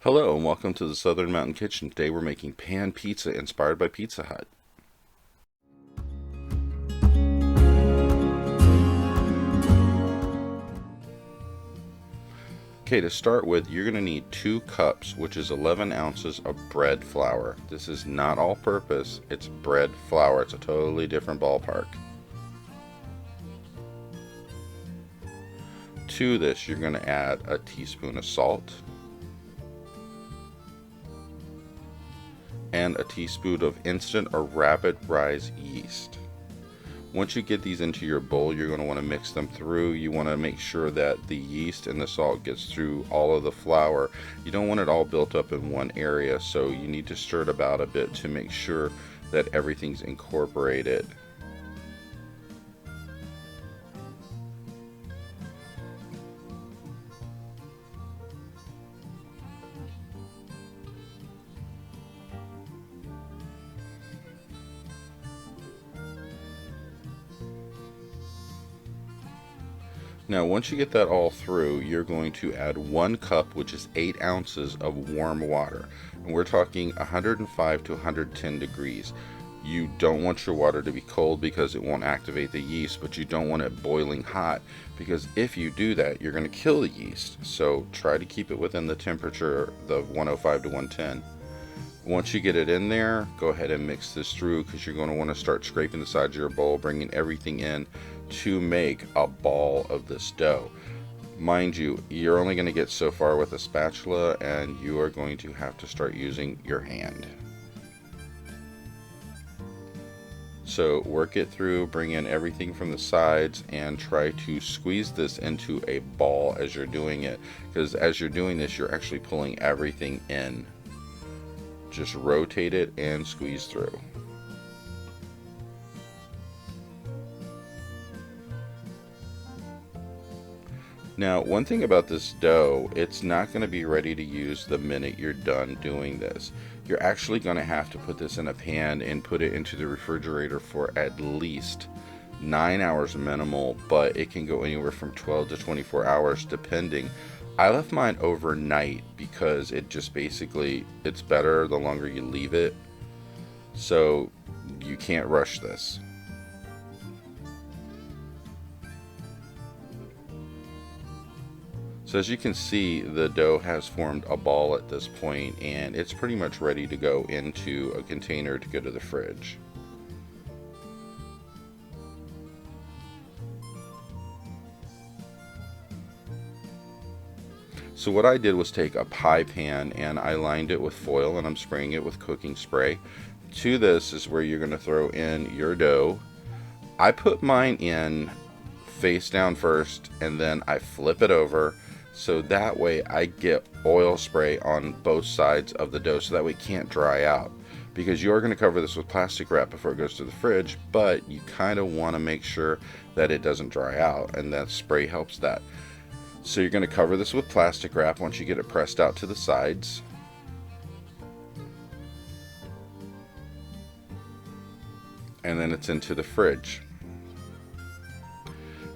Hello and welcome to the Southern Mountain Kitchen. Today we're making pan pizza inspired by Pizza Hut. Okay, to start with, you're going to need 2 cups, which is 11 ounces of bread flour. This is not all purpose, it's bread flour. It's a totally different ballpark. To this, you're going to add a teaspoon of salt and a teaspoon of instant or rapid rise yeast. Once you get these into your bowl, you're going to want to mix them through. You want to make sure that the yeast and the salt gets through all of the flour. You don't want it all built up in one area, so you need to stir it about a bit to make sure that everything's incorporated. Now, once you get that all through, you're going to add 1 cup, which is 8 ounces of warm water. And we're talking 105 to 110 degrees. You don't want your water to be cold because it won't activate the yeast, but you don't want it boiling hot because if you do that, you're going to kill the yeast. So try to keep it within the temperature of 105 to 110. Once you get it in there, go ahead and mix this through because you're going to want to start scraping the sides of your bowl, bringing everything in to make a ball of this dough. Mind you, you're only going to get so far with a spatula and you are going to have to start using your hand. So work it through, bring in everything from the sides and try to squeeze this into a ball as you're doing it, because as you're doing this you're actually pulling everything in. Just rotate it and squeeze through. Now, one thing about this dough, it's not going to be ready to use the minute you're done doing this. You're actually going to have to put this in a pan and put it into the refrigerator for at least 9 hours minimal, but it can go anywhere from 12 to 24 hours depending. I left mine overnight because it just basically, it's better the longer you leave it. So you can't rush this. So as you can see, the dough has formed a ball at this point and it's pretty much ready to go into a container to go to the fridge. So what I did was take a pie pan and I lined it with foil and I'm spraying it with cooking spray. To this is where you're going to throw in your dough. I put mine in face down first and then I flip it over so that way I get oil spray on both sides of the dough so that way it can't dry out, because you're going to cover this with plastic wrap before it goes to the fridge, but you kind of want to make sure that it doesn't dry out, and that spray helps that. So you're going to cover this with plastic wrap once you get it pressed out to the sides. And then it's into the fridge.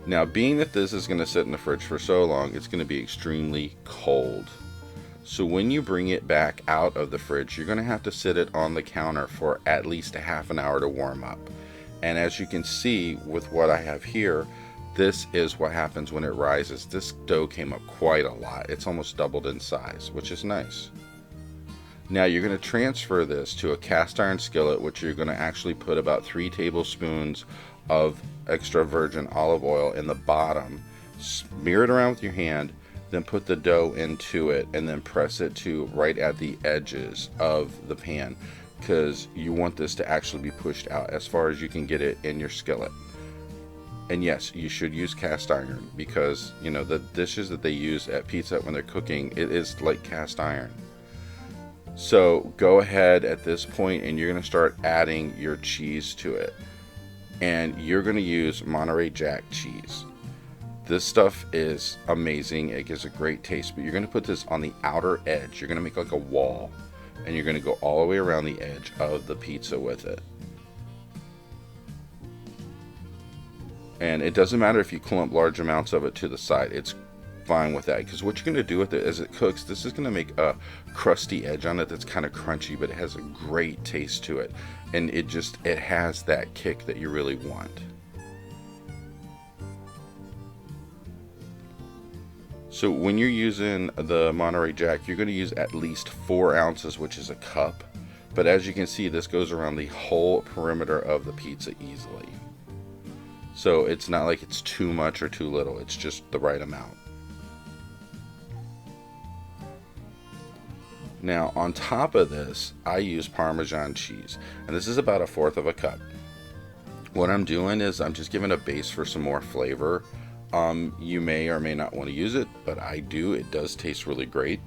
Now, being that this is going to sit in the fridge for so long, it's going to be extremely cold. So when you bring it back out of the fridge, you're going to have to sit it on the counter for at least a half an hour to warm up. And as you can see with what I have here, this is what happens when it rises. This dough came up quite a lot. It's almost doubled in size, which is nice. Now you're going to transfer this to a cast iron skillet, which you're going to actually put about 3 tablespoons of extra virgin olive oil in the bottom. Smear it around with your hand, then put the dough into it and then press it to right at the edges of the pan, because you want this to actually be pushed out as far as you can get it in your skillet. And yes, you should use cast iron because, you know, the dishes that they use at Pizza Hut when they're cooking, it is like cast iron. So go ahead at this point and you're going to start adding your cheese to it. And you're going to use Monterey Jack cheese. This stuff is amazing. It gives a great taste, but you're going to put this on the outer edge. You're going to make like a wall and you're going to go all the way around the edge of the pizza with it. And it doesn't matter if you clump large amounts of it to the side. It's fine with that, because what you're going to do with it as it cooks, this is going to make a crusty edge on it that's kind of crunchy, but it has a great taste to it, and it has that kick that you really want. So when you're using the Monterey Jack, you're going to use at least 4 ounces, which is a cup. But as you can see, this goes around the whole perimeter of the pizza easily. So it's not like it's too much or too little, it's just the right amount. Now on top of this, I use Parmesan cheese, and this is about 1/4 of a cup. What I'm doing is I'm just giving a base for some more flavor. You may or may not want to use it, but I do. It does taste really great.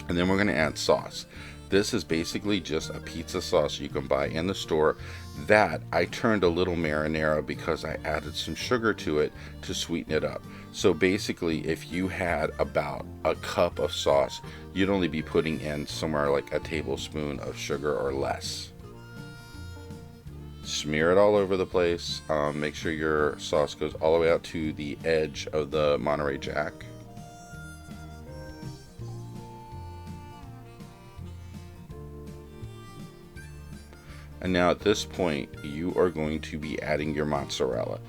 And then we're going to add sauce. This is basically just a pizza sauce you can buy in the store that I turned a little marinara because I added some sugar to it to sweeten it up. So basically, if you had about a cup of sauce, you'd only be putting in somewhere like a tablespoon of sugar or less. Smear it all over the place. Make sure your sauce goes all the way out to the edge of the Monterey Jack. And now at this point, you are going to be adding your mozzarella.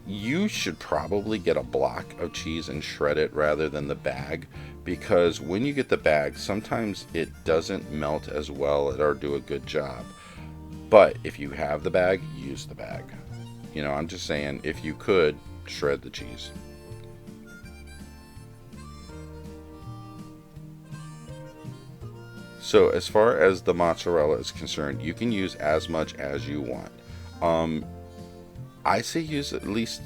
You should probably get a block of cheese and shred it rather than the bag, because when you get the bag, sometimes it doesn't melt as well or do a good job. But if you have the bag, use the bag. You know, I'm just saying, if you could, shred the cheese. So as far as the mozzarella is concerned, you can use as much as you want. I say use at least,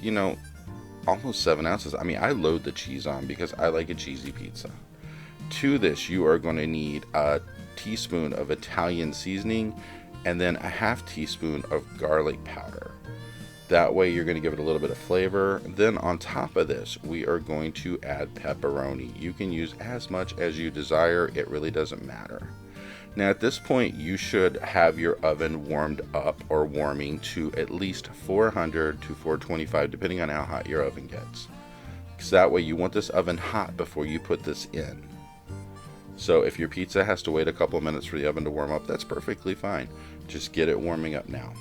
almost 7 ounces. I mean, I load the cheese on because I like a cheesy pizza. To this, you are going to need a teaspoon of Italian seasoning and then a 1/2 teaspoon of garlic powder. That way you're going to give it a little bit of flavor. Then on top of this, we are going to add pepperoni. You can use as much as you desire. It really doesn't matter. Now at this point, you should have your oven warmed up or warming to at least 400 to 425, depending on how hot your oven gets. Because that way you want this oven hot before you put this in. So if your pizza has to wait a couple of minutes for the oven to warm up, that's perfectly fine. Just get it warming up now.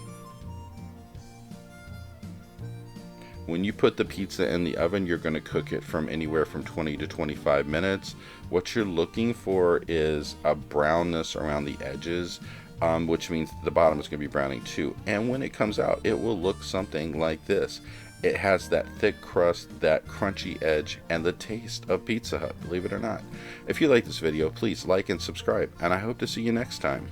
When you put the pizza in the oven, you're going to cook it from anywhere from 20 to 25 minutes. What you're looking for is a brownness around the edges, which means the bottom is going to be browning too. And when it comes out, it will look something like this. It has that thick crust, that crunchy edge, and the taste of Pizza Hut, believe it or not. If you like this video, please like and subscribe, and I hope to see you next time.